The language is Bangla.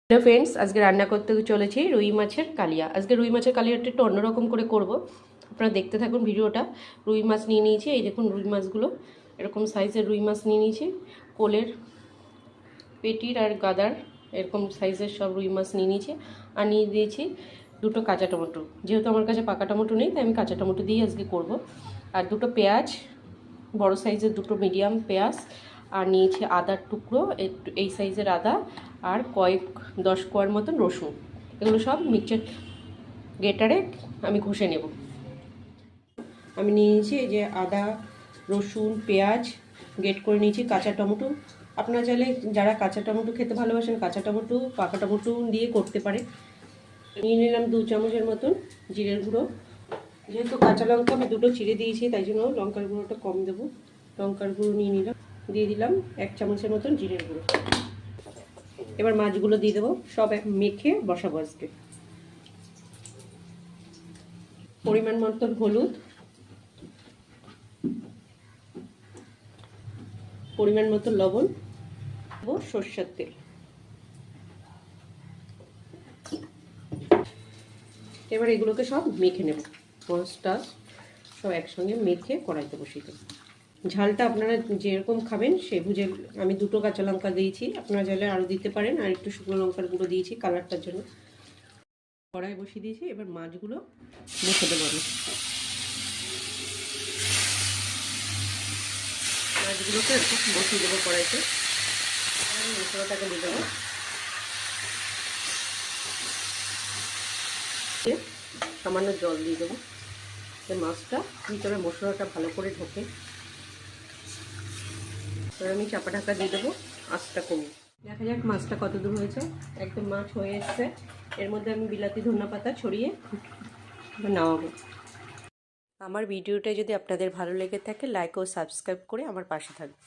হ্যালো ফ্রেন্ডস, আজকে রান্না করতে চলেছি রুই মাছের কালিয়া। আজকে রুই মাছের কালিয়াটা একটু অন্যরকম করে করব। আপনারা দেখতে থাকুন ভিডিওটা। রুই মাছ নিয়ে নিয়েছি, এই দেখুন রুই মাছগুলো এরকম সাইজের রুই মাছ নিয়ে নিয়েছি। কোলের, পেটির আর গাদার এরকম সাইজের সব রুই মাছ নিয়ে নিয়েছি। আর নিয়ে দিয়েছি দুটো কাঁচা টমেটো। যেহেতু আমার কাছে পাকা টমেটো নেই, তাই আমি কাঁচা টমেটো দিয়ে আজকে করব। আর দুটো পেঁয়াজ, বড় সাইজের দুটো মিডিয়াম পেঁয়াজ। আর নিয়েছি আদার টুকরো, এই সাইজের আদা। আর কয়েক 10 কোয়ার মতন রসুন। এগুলো সব মিক্সচার গ্রেটারে আমি ঘষে নেব। আমি নিয়েছি এই যে আদা, রসুন, পেঁয়াজ গ্রেট করে নিয়েছি, কাঁচা টমেটো। আপনারা চাইলে যারা কাঁচা টমেটো খেতে ভালোবাসেন কাঁচা টমেটো, পাকা টমেটো দিয়ে করতে পারে। নিয়ে নিলাম 2 চামচের মতন জিরের গুঁড়ো। যেহেতু কাঁচা লঙ্কা আমি দুটো চিড়ে দিয়েছি, তাই জন্য লঙ্কার গুঁড়োটা কম দেবো। লঙ্কার গুঁড়ো নিয়ে নিলাম, দিয়ে দিলাম 1 চামচের মতন জিরের গুঁড়ো। এবার মাছগুলো দিয়ে দেবো, সব মেখে বসাবো আজকে। পরিমাণ মতন হলুদ, পরিমাণ মতো লবণ, দেবো সর্ষের তেল। এবার এগুলোকে সব মেখে নেব। মাছটা সব একসঙ্গে মেখে কড়াইতে বসিয়ে দেবো। ঝালটা আপনারা যেরকম খাবেন সে বুঝে আমি 2টো কাঁচা লঙ্কা দিয়েছি, আপনারা চাইলে আরও দিতে পারেন। আর একটু শুকনো লঙ্কার গুঁড়ো দিয়েছি কালারটার জন্য। কড়াই বসিয়ে দিয়েছি, এবার মাছগুলো মেখে দেবো আমি। মাছগুলোকে একটু বসিয়ে দেবো কড়াইতে। আমি মশলাটাকে দিয়ে দেবো, সামান্য জল দিয়ে দেবো, মাছটা ভিতরে মশলাটা ভালো করে ঢোকে। এবার আমি চাপা ঢাকা দিয়ে দেবো, আঁচটা কমিয়ে। দেখা যাক মাছটা কত দূর হয়েছে। একদম মাছ হয়ে এসছে। এর মধ্যে আমি বিলাতি ধনেপাতা ছড়িয়ে নামাবো। আমার ভিডিওটা যদি আপনাদের ভালো লেগে থাকে, লাইক ও সাবস্ক্রাইব করে আমার পাশে থাকবে।